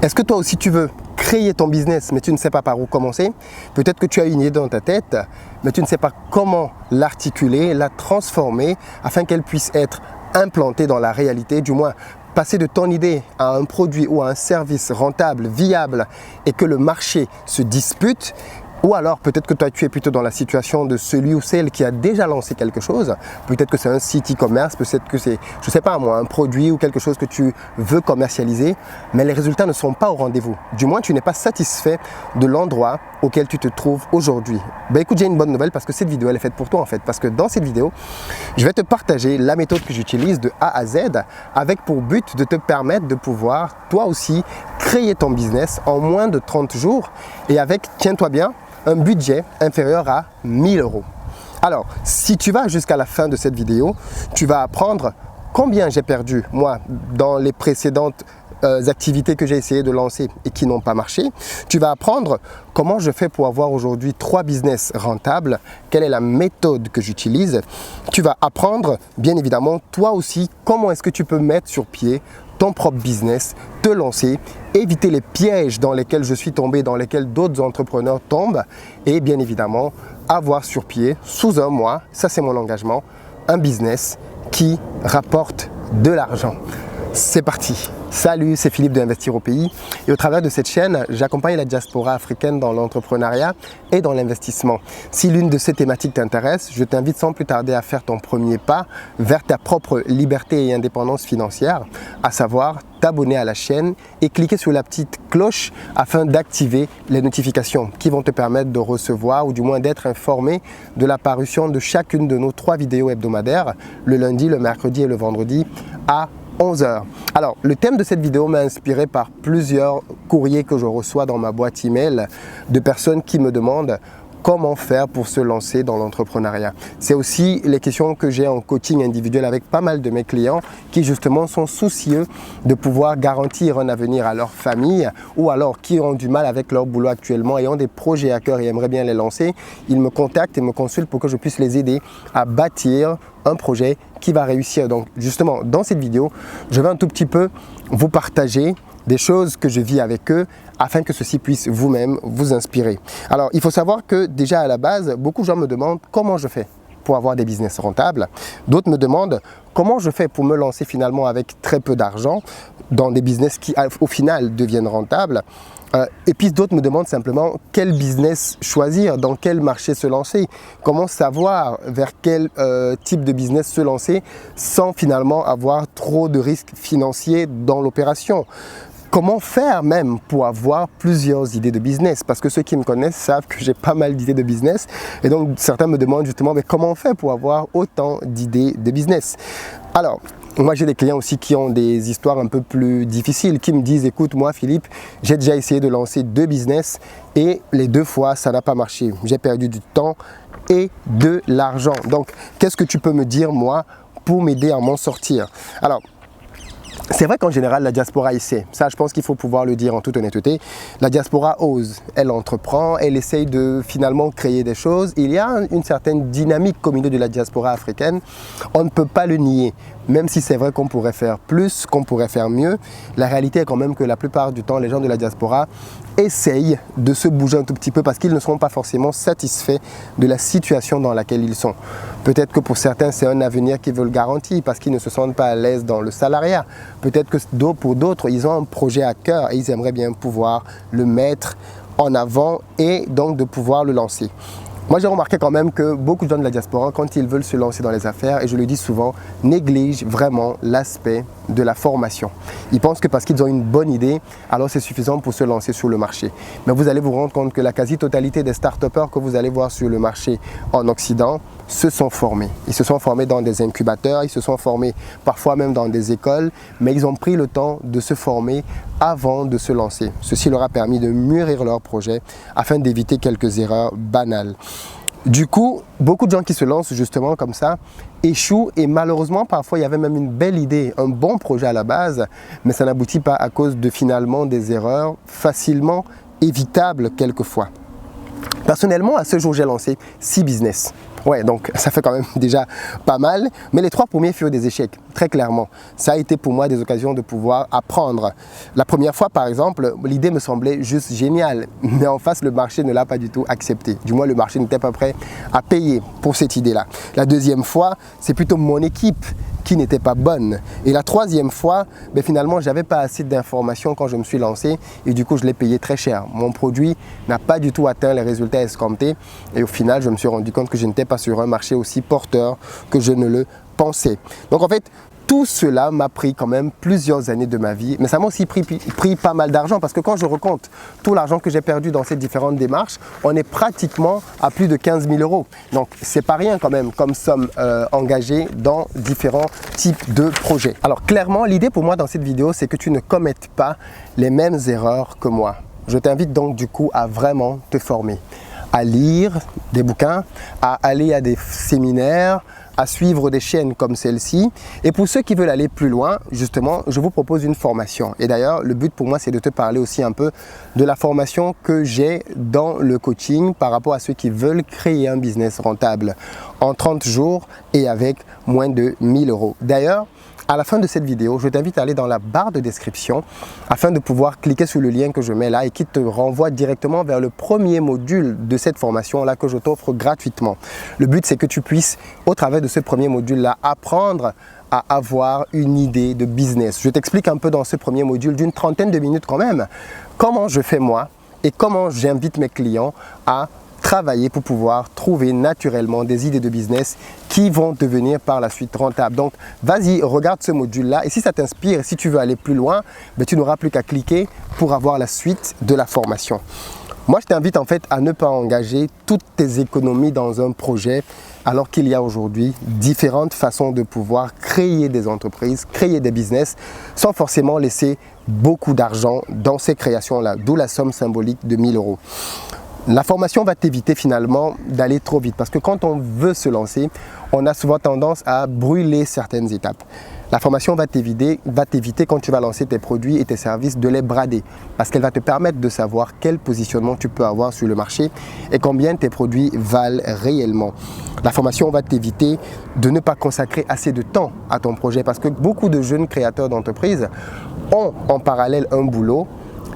Est-ce que toi aussi tu veux créer ton business mais tu ne sais pas par où commencer? Peut-être que tu as une idée dans ta tête mais tu ne sais pas comment l'articuler, la transformer afin qu'elle puisse être implantée dans la réalité, du moins passer de ton idée à un produit ou à un service rentable, viable et que le marché se dispute. Ou alors peut-être que toi tu es plutôt dans la situation de celui ou celle qui a déjà lancé quelque chose. Peut-être que c'est un site e-commerce, peut-être que c'est, je sais pas moi, un produit ou quelque chose que tu veux commercialiser, mais les résultats ne sont pas au rendez-vous. Du moins tu n'es pas satisfait de l'endroit auquel tu te trouves aujourd'hui. Ben écoute, j'ai une bonne nouvelle parce que cette vidéo elle est faite pour toi en fait. Parce que dans cette vidéo, je vais te partager la méthode que j'utilise de A à Z avec pour but de te permettre de pouvoir toi aussi créer ton business en moins de 30 jours et avec, tiens-toi bien, un budget inférieur à 1000 €. Alors, si tu vas jusqu'à la fin de cette vidéo, tu vas apprendre combien j'ai perdu, moi, dans les précédentes activités que j'ai essayé de lancer et qui n'ont pas marché. Tu vas apprendre comment je fais pour avoir aujourd'hui 3 business rentables, quelle est la méthode que j'utilise. Tu vas apprendre, bien évidemment, toi aussi, comment est-ce que tu peux mettre sur pied ton propre business, te lancer, éviter les pièges dans lesquels je suis tombé, dans lesquels d'autres entrepreneurs tombent et bien évidemment avoir sur pied, sous un mois, ça c'est mon engagement, un business qui rapporte de l'argent. C'est parti! Salut, c'est Philippe de Investir au Pays et au travers de cette chaîne, j'accompagne la diaspora africaine dans l'entrepreneuriat et dans l'investissement. Si l'une de ces thématiques t'intéresse, je t'invite sans plus tarder à faire ton premier pas vers ta propre liberté et indépendance financière, à savoir t'abonner à la chaîne et cliquer sur la petite cloche afin d'activer les notifications qui vont te permettre de recevoir ou du moins d'être informé de la parution de chacune de nos 3 vidéos hebdomadaires, le lundi, le mercredi et le vendredi à 11 h. Alors, le thème de cette vidéo m'a inspiré par plusieurs courriers que je reçois dans ma boîte email de personnes qui me demandent comment faire pour se lancer dans l'entrepreneuriat. C'est aussi les questions que j'ai en coaching individuel avec pas mal de mes clients qui justement sont soucieux de pouvoir garantir un avenir à leur famille ou alors qui ont du mal avec leur boulot actuellement et ont des projets à cœur et aimeraient bien les lancer. Ils me contactent et me consultent pour que je puisse les aider à bâtir un projet qui va réussir. Donc justement, dans cette vidéo, je vais un tout petit peu vous partager des choses que je vis avec eux afin que ceci puisse vous-même vous inspirer. Alors, il faut savoir que déjà à la base, beaucoup de gens me demandent comment je fais pour avoir des business rentables. D'autres me demandent comment je fais pour me lancer finalement avec très peu d'argent dans des business qui au final deviennent rentables. Et puis d'autres me demandent simplement quel business choisir, dans quel marché se lancer, comment savoir vers quel type de business se lancer sans finalement avoir trop de risques financiers dans l'opération. Comment faire même pour avoir plusieurs idées de business? Parce que ceux qui me connaissent savent que j'ai pas mal d'idées de business. Et donc certains me demandent justement mais comment on fait pour avoir autant d'idées de business? Alors, moi j'ai des clients aussi qui ont des histoires un peu plus difficiles, qui me disent écoute moi Philippe, j'ai déjà essayé de lancer 2 business et les 2 fois ça n'a pas marché. J'ai perdu du temps et de l'argent. Donc qu'est-ce que tu peux me dire moi pour m'aider à m'en sortir? Alors, c'est vrai qu'en général, la diaspora essaie. Ça, je pense qu'il faut pouvoir le dire en toute honnêteté. La diaspora ose, elle entreprend, elle essaye de finalement créer des choses. Il y a une certaine dynamique au milieu de la diaspora africaine. On ne peut pas le nier. Même si c'est vrai qu'on pourrait faire plus, qu'on pourrait faire mieux, la réalité est quand même que la plupart du temps, les gens de la diaspora essayent de se bouger un tout petit peu parce qu'ils ne seront pas forcément satisfaits de la situation dans laquelle ils sont. Peut-être que pour certains, c'est un avenir qu'ils veulent garantir parce qu'ils ne se sentent pas à l'aise dans le salariat. Peut-être que pour d'autres, ils ont un projet à cœur et ils aimeraient bien pouvoir le mettre en avant et donc de pouvoir le lancer. Moi, j'ai remarqué quand même que beaucoup de gens de la diaspora, quand ils veulent se lancer dans les affaires, et je le dis souvent, négligent vraiment l'aspect de la formation. Ils pensent que parce qu'ils ont une bonne idée, alors c'est suffisant pour se lancer sur le marché. Mais vous allez vous rendre compte que la quasi-totalité des start-upers que vous allez voir sur le marché en Occident se sont formés. Ils se sont formés dans des incubateurs, ils se sont formés parfois même dans des écoles, mais ils ont pris le temps de se former avant de se lancer. Ceci leur a permis de mûrir leur projet afin d'éviter quelques erreurs banales. Du coup, beaucoup de gens qui se lancent justement comme ça échouent et malheureusement parfois il y avait même une belle idée, un bon projet à la base, mais ça n'aboutit pas à cause de finalement des erreurs facilement évitables quelquefois. Personnellement, à ce jour, j'ai lancé 6 business. Ouais, donc ça fait quand même déjà pas mal. Mais les 3 premiers furent des échecs, très clairement. Ça a été pour moi des occasions de pouvoir apprendre. La première fois, par exemple, l'idée me semblait juste géniale. Mais en face, le marché ne l'a pas du tout accepté. Du moins, le marché n'était pas prêt à payer pour cette idée-là. La deuxième fois, c'est plutôt mon équipe qui n'était pas bonne. Et la troisième fois, finalement, j'avais pas assez d'informations quand je me suis lancé et du coup, je l'ai payé très cher. Mon produit n'a pas du tout atteint les résultats escomptés et au final, je me suis rendu compte que je n'étais pas sur un marché aussi porteur que je ne le pensais. Donc en fait, tout cela m'a pris quand même plusieurs années de ma vie, mais ça m'a aussi pris pas mal d'argent parce que quand je recompte tout l'argent que j'ai perdu dans ces différentes démarches, on est pratiquement à plus de 15 000 €. Donc c'est pas rien quand même comme somme engagée dans différents types de projets. Alors clairement, l'idée pour moi dans cette vidéo, c'est que tu ne commettes pas les mêmes erreurs que moi. Je t'invite donc du coup à vraiment te former, à lire des bouquins, à aller à des séminaires, à suivre des chaînes comme celle-ci. Et pour ceux qui veulent aller plus loin, justement, je vous propose une formation. Et d'ailleurs, le but pour moi, c'est de te parler aussi un peu de la formation que j'ai dans le coaching par rapport à ceux qui veulent créer un business rentable en 30 jours et avec moins de 1 000 €. D'ailleurs, à la fin de cette vidéo, je t'invite à aller dans la barre de description afin de pouvoir cliquer sur le lien que je mets là et qui te renvoie directement vers le premier module de cette formation-là que je t'offre gratuitement. Le but, c'est que tu puisses, au travers de ce premier module-là, apprendre à avoir une idée de business. Je t'explique un peu dans ce premier module d'une trentaine de minutes quand même, comment je fais moi et comment j'invite mes clients à travailler pour pouvoir trouver naturellement des idées de business qui vont devenir par la suite rentables. Donc, vas-y, regarde ce module-là et si ça t'inspire, si tu veux aller plus loin, tu n'auras plus qu'à cliquer pour avoir la suite de la formation. Moi, je t'invite en fait à ne pas engager toutes tes économies dans un projet alors qu'il y a aujourd'hui différentes façons de pouvoir créer des entreprises, créer des business sans forcément laisser beaucoup d'argent dans ces créations-là, d'où la somme symbolique de 1 000 €. La formation va t'éviter finalement d'aller trop vite parce que quand on veut se lancer, on a souvent tendance à brûler certaines étapes. La formation va t'éviter quand tu vas lancer tes produits et tes services de les brader parce qu'elle va te permettre de savoir quel positionnement tu peux avoir sur le marché et combien tes produits valent réellement. La formation va t'éviter de ne pas consacrer assez de temps à ton projet parce que beaucoup de jeunes créateurs d'entreprises ont en parallèle un boulot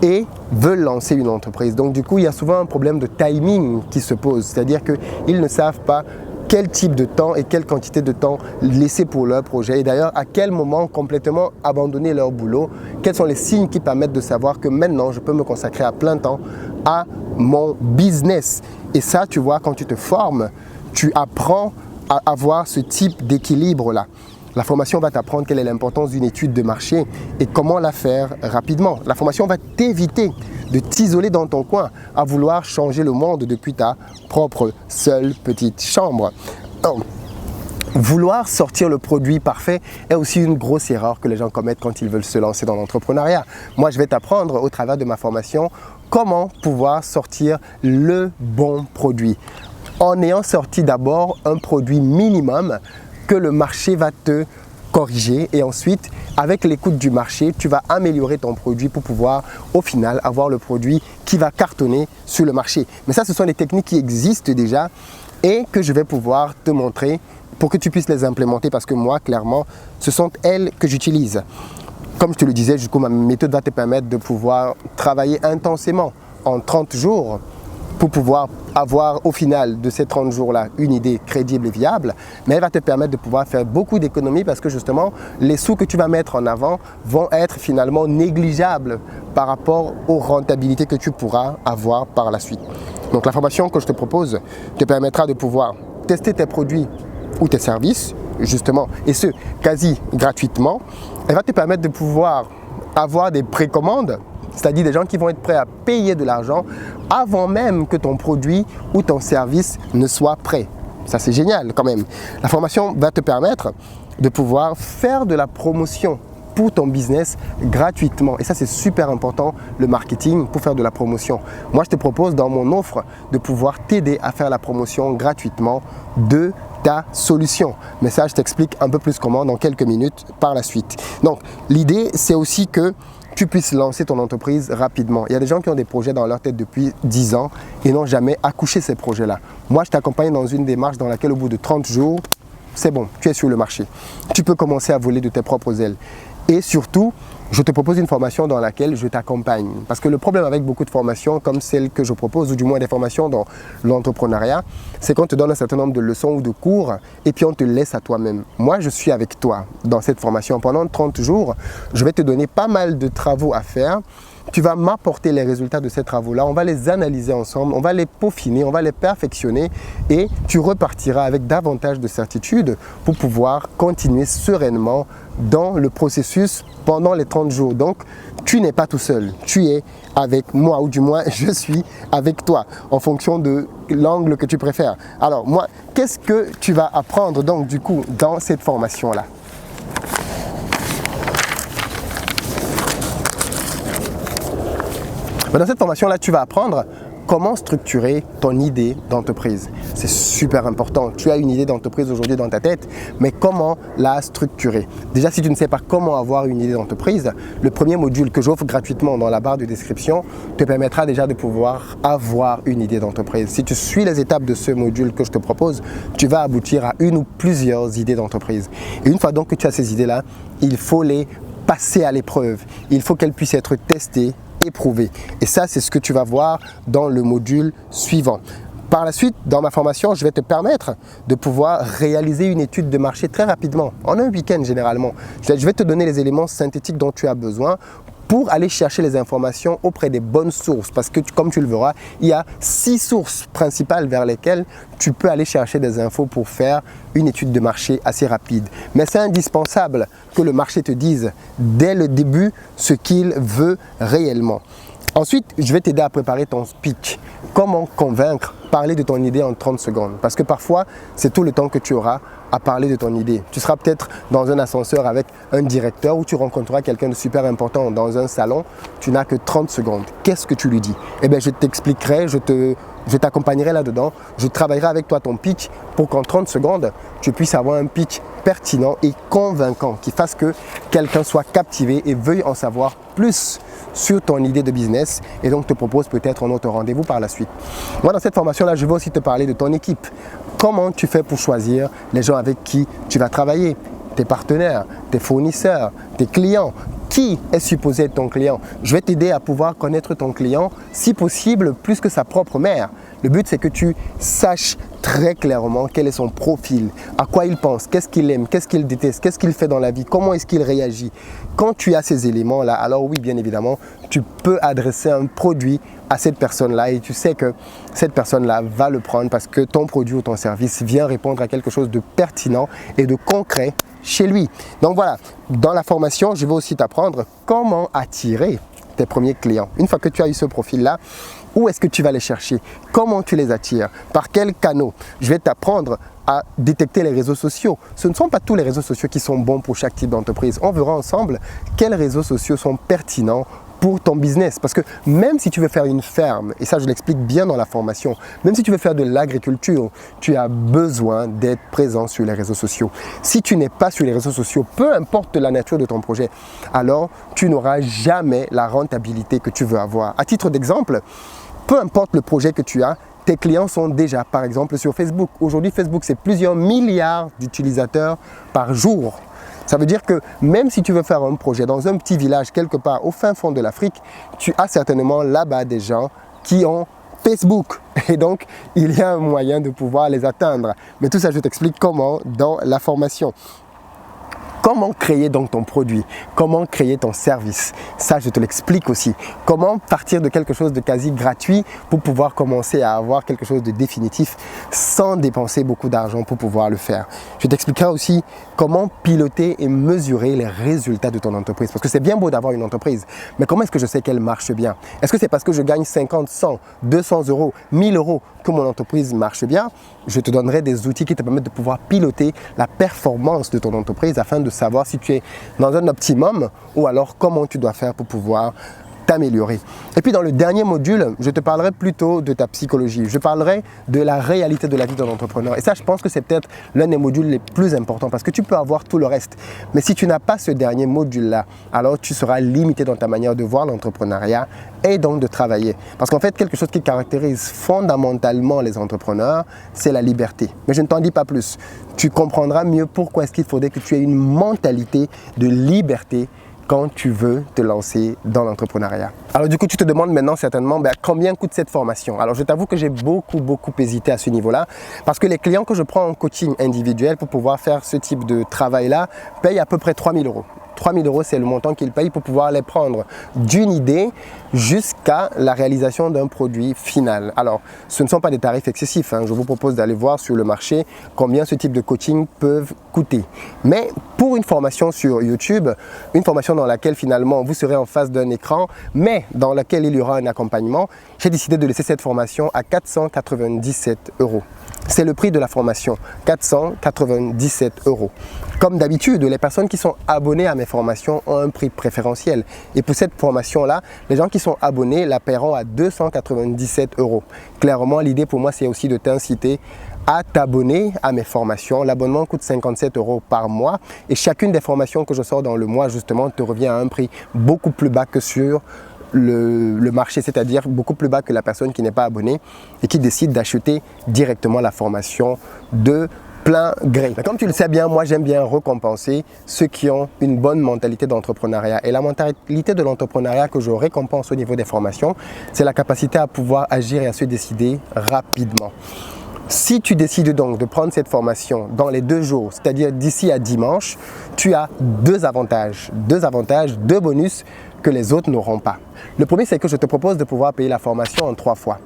et veulent lancer une entreprise. Donc du coup, il y a souvent un problème de timing qui se pose, c'est-à-dire qu'ils ne savent pas quel type de temps et quelle quantité de temps laisser pour leur projet. Et d'ailleurs, à quel moment complètement abandonner leur boulot. Quels sont les signes qui permettent de savoir que maintenant, je peux me consacrer à plein temps à mon business. Et ça, tu vois, quand tu te formes, tu apprends à avoir ce type d'équilibre-là. La formation va t'apprendre quelle est l'importance d'une étude de marché et comment la faire rapidement. La formation va t'éviter de t'isoler dans ton coin à vouloir changer le monde depuis ta propre seule petite chambre. Vouloir sortir le produit parfait est aussi une grosse erreur que les gens commettent quand ils veulent se lancer dans l'entrepreneuriat. Moi, je vais t'apprendre au travers de ma formation comment pouvoir sortir le bon produit en ayant sorti d'abord un produit minimum que le marché va te corriger et ensuite avec l'écoute du marché tu vas améliorer ton produit pour pouvoir au final avoir le produit qui va cartonner sur le marché. Mais ça, ce sont des techniques qui existent déjà et que je vais pouvoir te montrer pour que tu puisses les implémenter parce que moi clairement ce sont elles que j'utilise. Comme je te le disais, du coup ma méthode va te permettre de pouvoir travailler intensément en 30 jours pour pouvoir avoir au final de ces 30 jours-là une idée crédible et viable, mais elle va te permettre de pouvoir faire beaucoup d'économies parce que justement, les sous que tu vas mettre en avant vont être finalement négligeables par rapport aux rentabilités que tu pourras avoir par la suite. Donc la formation que je te propose te permettra de pouvoir tester tes produits ou tes services, justement, et ce, quasi gratuitement. Elle va te permettre de pouvoir avoir des précommandes, c'est-à-dire des gens qui vont être prêts à payer de l'argent avant même que ton produit ou ton service ne soit prêt. Ça, c'est génial quand même. La formation va te permettre de pouvoir faire de la promotion pour ton business gratuitement. Et ça, c'est super important, le marketing, pour faire de la promotion. Moi, je te propose dans mon offre de pouvoir t'aider à faire la promotion gratuitement de ta solution. Mais ça, je t'explique un peu plus comment dans quelques minutes par la suite. Donc, l'idée, c'est aussi que tu puisses lancer ton entreprise rapidement. Il y a des gens qui ont des projets dans leur tête depuis 10 ans et n'ont jamais accouché ces projets-là. Moi, je t'accompagne dans une démarche dans laquelle au bout de 30 jours, c'est bon, tu es sur le marché. Tu peux commencer à voler de tes propres ailes. Et surtout, je te propose une formation dans laquelle je t'accompagne. Parce que le problème avec beaucoup de formations comme celle que je propose, ou du moins des formations dans l'entrepreneuriat, c'est qu'on te donne un certain nombre de leçons ou de cours et puis on te laisse à toi-même. Moi, je suis avec toi dans cette formation. Pendant 30 jours, je vais te donner pas mal de travaux à faire. Tu vas m'apporter les résultats de ces travaux-là, on va les analyser ensemble, on va les peaufiner, on va les perfectionner et tu repartiras avec davantage de certitude pour pouvoir continuer sereinement dans le processus pendant les 30 jours. Donc, tu n'es pas tout seul, tu es avec moi ou du moins je suis avec toi en fonction de l'angle que tu préfères. Alors moi, qu'est-ce que tu vas apprendre donc du coup dans cette formation-là ? Dans cette formation-là, tu vas apprendre comment structurer ton idée d'entreprise. C'est super important. Tu as une idée d'entreprise aujourd'hui dans ta tête, mais comment la structurer? Déjà, si tu ne sais pas comment avoir une idée d'entreprise, le premier module que j'offre gratuitement dans la barre de description te permettra déjà de pouvoir avoir une idée d'entreprise. Si tu suis les étapes de ce module que je te propose, tu vas aboutir à une ou plusieurs idées d'entreprise. Et une fois donc que tu as ces idées-là, il faut les passer à l'épreuve. Il faut qu'elles puissent être testées, éprouvé. Et ça, c'est ce que tu vas voir dans le module suivant. Par la suite, dans ma formation, je vais te permettre de pouvoir réaliser une étude de marché très rapidement, en un week-end généralement. Je vais te donner les éléments synthétiques dont tu as besoin pour aller chercher les informations auprès des bonnes sources. Parce que, comme tu le verras, il y a 6 sources principales vers lesquelles tu peux aller chercher des infos pour faire une étude de marché assez rapide. Mais c'est indispensable que le marché te dise dès le début ce qu'il veut réellement. Ensuite, je vais t'aider à préparer ton speech. Comment convaincre, parler de ton idée en 30 secondes. Parce que parfois, c'est tout le temps que tu auras à parler de ton idée. Tu seras peut-être dans un ascenseur avec un directeur ou tu rencontreras quelqu'un de super important dans un salon. Tu n'as que 30 secondes. Qu'est-ce que tu lui dis? Eh bien, je t'expliquerai, je t'accompagnerai là-dedans. Je travaillerai avec toi ton pitch pour qu'en 30 secondes, tu puisses avoir un pitch pertinent et convaincant qui fasse que quelqu'un soit captivé et veuille en savoir plus sur ton idée de business et donc te propose peut-être un autre rendez-vous par la suite. Moi, dans cette formation-là, je vais aussi te parler de ton équipe. Comment tu fais pour choisir les gens avec qui tu vas travailler, tes partenaires, tes fournisseurs, tes clients. Qui est supposé être ton client? Je vais t'aider à pouvoir connaître ton client, si possible, plus que sa propre mère. Le but, c'est que tu saches très clairement quel est son profil, à quoi il pense, qu'est-ce qu'il aime, qu'est-ce qu'il déteste, qu'est-ce qu'il fait dans la vie, comment est-ce qu'il réagit. Quand tu as ces éléments-là, alors oui, bien évidemment, tu peux adresser un produit à cette personne-là et tu sais que cette personne-là va le prendre parce que ton produit ou ton service vient répondre à quelque chose de pertinent et de concret chez lui. Donc voilà, dans la formation, je vais aussi t'apprendre comment attirer tes premiers clients. Une fois que tu as eu ce profil-là, où est-ce que tu vas les chercher? Comment tu les attires? Par quels canaux? Je vais t'apprendre à détecter les réseaux sociaux. Ce ne sont pas tous les réseaux sociaux qui sont bons pour chaque type d'entreprise. On verra ensemble quels réseaux sociaux sont pertinents pour ton business. Parce que même si tu veux faire une ferme, et ça je l'explique bien dans la formation, même si tu veux faire de l'agriculture, tu as besoin d'être présent sur les réseaux sociaux. Si tu n'es pas sur les réseaux sociaux, peu importe la nature de ton projet, alors tu n'auras jamais la rentabilité que tu veux avoir. À titre d'exemple, peu importe le projet que tu as, tes clients sont déjà, par exemple, sur Facebook. Aujourd'hui, Facebook, c'est plusieurs milliards d'utilisateurs par jour. Ça veut dire que même si tu veux faire un projet dans un petit village quelque part au fin fond de l'Afrique, tu as certainement là-bas des gens qui ont Facebook. Et donc, il y a un moyen de pouvoir les atteindre. Mais tout ça, je t'explique comment dans la formation. Comment créer donc ton produit? Comment créer ton service? Ça, je te l'explique aussi. Comment partir de quelque chose de quasi gratuit pour pouvoir commencer à avoir quelque chose de définitif sans dépenser beaucoup d'argent pour pouvoir le faire. Je t'expliquerai aussi comment piloter et mesurer les résultats de ton entreprise. Parce que c'est bien beau d'avoir une entreprise, mais comment est-ce que je sais qu'elle marche bien? Est-ce que c'est parce que je gagne 50, 100, 200 euros, 1000 euros que mon entreprise marche bien? Je te donnerai des outils qui te permettent de pouvoir piloter la performance de ton entreprise afin de savoir si tu es dans un optimum ou alors comment tu dois faire pour pouvoir t'améliorer. Et puis dans le dernier module, je te parlerai plutôt de ta psychologie. Je parlerai de la réalité de la vie d'un entrepreneur. Et ça, je pense que c'est peut-être l'un des modules les plus importants parce que tu peux avoir tout le reste. Mais si tu n'as pas ce dernier module-là, alors tu seras limité dans ta manière de voir l'entrepreneuriat et donc de travailler. Parce qu'en fait, quelque chose qui caractérise fondamentalement les entrepreneurs, c'est la liberté. Mais je ne t'en dis pas plus. Tu comprendras mieux pourquoi est-ce qu'il faudrait que tu aies une mentalité de liberté quand tu veux te lancer dans l'entrepreneuriat. Alors du coup, tu te demandes maintenant certainement combien coûte cette formation. Alors je t'avoue que j'ai beaucoup hésité à ce niveau-là parce que les clients que je prends en coaching individuel pour pouvoir faire ce type de travail-là payent à peu près 3 000 €. 3 000 €, c'est le montant qu'ils payent pour pouvoir les prendre d'une idée jusqu'à la réalisation d'un produit final. Alors, ce ne sont pas des tarifs excessifs. Je vous propose d'aller voir sur le marché combien ce type de coaching peuvent coûter. Mais pour une formation sur YouTube, une formation dans laquelle finalement vous serez en face d'un écran, mais dans laquelle il y aura un accompagnement, j'ai décidé de laisser cette formation à 497 €. C'est le prix de la formation, 497 €. Comme d'habitude, les personnes qui sont abonnées à mes formations ont un prix préférentiel. Et pour cette formation-là, les gens qui sont abonnés la paieront à 297 €. Clairement, l'idée pour moi, c'est aussi de t'inciter à t'abonner à mes formations. L'abonnement coûte 57 € par mois et chacune des formations que je sors dans le mois, justement, te revient à un prix beaucoup plus bas que sur le marché, c'est-à-dire beaucoup plus bas que la personne qui n'est pas abonnée et qui décide d'acheter directement la formation de plein gré. Mais comme tu le sais bien, moi j'aime bien récompenser ceux qui ont une bonne mentalité d'entrepreneuriat. Et la mentalité de l'entrepreneuriat que je récompense au niveau des formations, c'est la capacité à pouvoir agir et à se décider rapidement. Si tu décides donc de prendre cette formation dans les 2 jours, c'est-à-dire d'ici à dimanche, tu as deux avantages, deux bonus que les autres n'auront pas. Le premier, c'est que je te propose de pouvoir payer la formation en 3 fois.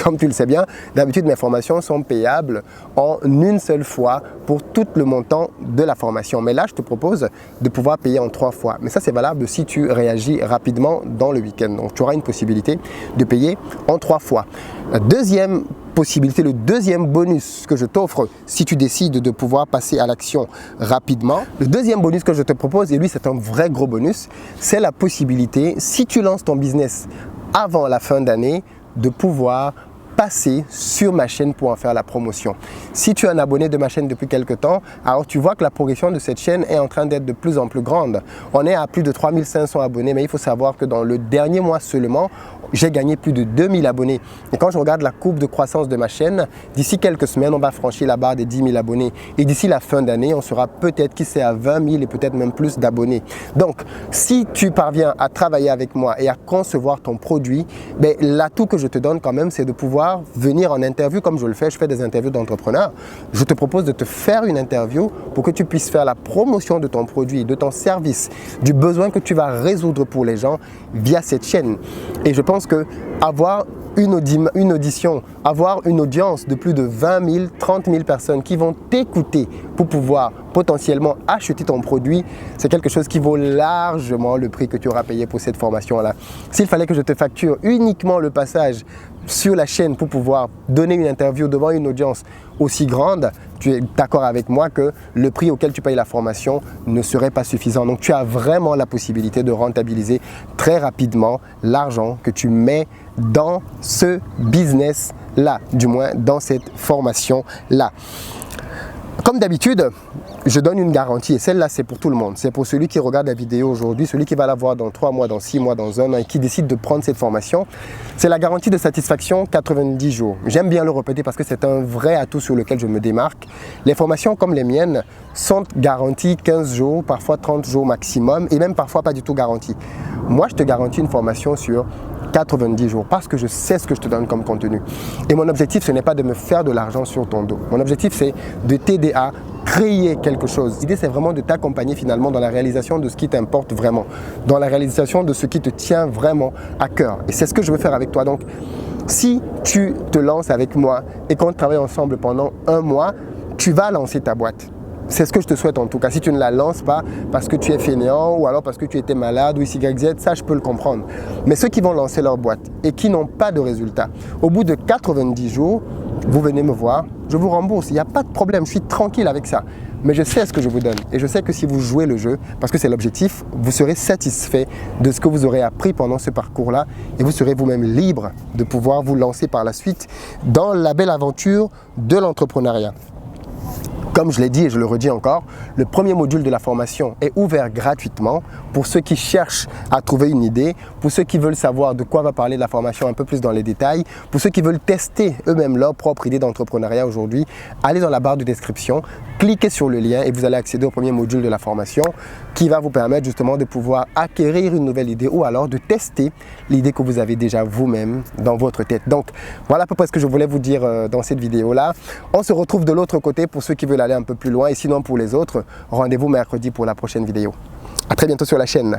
Comme tu le sais bien, d'habitude mes formations sont payables en une seule fois pour tout le montant de la formation. Mais là, je te propose de pouvoir payer en 3 fois. Mais ça, c'est valable si tu réagis rapidement dans le week-end. Donc, tu auras une possibilité de payer en 3 fois. La deuxième possibilité, le deuxième bonus que je t'offre si tu décides de pouvoir passer à l'action rapidement, le deuxième bonus que je te propose, et lui c'est un vrai gros bonus, c'est la possibilité, si tu lances ton business avant la fin d'année, de pouvoir passer sur ma chaîne pour en faire la promotion. Si tu es un abonné de ma chaîne depuis quelques temps, alors tu vois que la progression de cette chaîne est en train d'être de plus en plus grande. On est à plus de 3500 abonnés, mais il faut savoir que dans le dernier mois seulement, j'ai gagné plus de 2000 abonnés. Et quand je regarde la courbe de croissance de ma chaîne, d'ici quelques semaines, on va franchir la barre des 10 000 abonnés. Et d'ici la fin d'année, on sera peut-être, qui sait, à 20 000 et peut-être même plus d'abonnés. Donc, si tu parviens à travailler avec moi et à concevoir ton produit, l'atout que je te donne quand même, c'est de pouvoir venir en interview comme je le fais. Je fais des interviews d'entrepreneurs. Je te propose de te faire une interview pour que tu puisses faire la promotion de ton produit, de ton service, du besoin que tu vas résoudre pour les gens via cette chaîne. Et je pense que avoir une audition, avoir une audience de plus de 20 000, 30 000 personnes qui vont t'écouter pour pouvoir potentiellement acheter ton produit, c'est quelque chose qui vaut largement le prix que tu auras payé pour cette formation-là. S'il fallait que je te facture uniquement le passage sur la chaîne pour pouvoir donner une interview devant une audience aussi grande, tu es d'accord avec moi que le prix auquel tu payes la formation ne serait pas suffisant. Donc tu as vraiment la possibilité de rentabiliser très rapidement l'argent que tu mets dans ce business-là, du moins dans cette formation-là. Comme d'habitude, je donne une garantie et celle-là c'est pour tout le monde. C'est pour celui qui regarde la vidéo aujourd'hui, celui qui va la voir dans 3 mois, dans 6 mois, dans 1 an et qui décide de prendre cette formation. C'est la garantie de satisfaction 90 jours. J'aime bien le répéter parce que c'est un vrai atout sur lequel je me démarque. Les formations comme les miennes sont garanties 15 jours, parfois 30 jours maximum et même parfois pas du tout garanties. Moi, je te garantis une formation sur 90 jours parce que je sais ce que je te donne comme contenu. Et mon objectif, ce n'est pas de me faire de l'argent sur ton dos. Mon objectif, c'est de t'aider à créer quelque chose. L'idée, c'est vraiment de t'accompagner finalement dans la réalisation de ce qui t'importe vraiment, dans la réalisation de ce qui te tient vraiment à cœur. Et c'est ce que je veux faire avec toi. Donc, si tu te lances avec moi et qu'on travaille ensemble pendant 1 mois, tu vas lancer ta boîte. C'est ce que je te souhaite en tout cas. Si tu ne la lances pas parce que tu es fainéant ou alors parce que tu étais malade ou XYZ, ça je peux le comprendre. Mais ceux qui vont lancer leur boîte et qui n'ont pas de résultat, au bout de 90 jours, vous venez me voir je vous rembourse, il n'y a pas de problème, je suis tranquille avec ça. Mais je sais ce que je vous donne et je sais que si vous jouez le jeu, parce que c'est l'objectif, vous serez satisfait de ce que vous aurez appris pendant ce parcours-là et vous serez vous-même libre de pouvoir vous lancer par la suite dans la belle aventure de l'entrepreneuriat. Comme je l'ai dit et je le redis encore, le premier module de la formation est ouvert gratuitement pour ceux qui cherchent à trouver une idée, pour ceux qui veulent savoir de quoi va parler la formation un peu plus dans les détails, pour ceux qui veulent tester eux-mêmes leur propre idée d'entrepreneuriat aujourd'hui. Allez dans la barre de description, cliquez sur le lien et vous allez accéder au premier module de la formation qui va vous permettre justement de pouvoir acquérir une nouvelle idée ou alors de tester l'idée que vous avez déjà vous-même dans votre tête. Donc voilà à peu près ce que je voulais vous dire dans cette vidéo-là. On se retrouve de l'autre côté pour ceux qui veulent aller un peu plus loin et sinon pour les autres, rendez-vous mercredi pour la prochaine vidéo. À très bientôt sur la chaîne.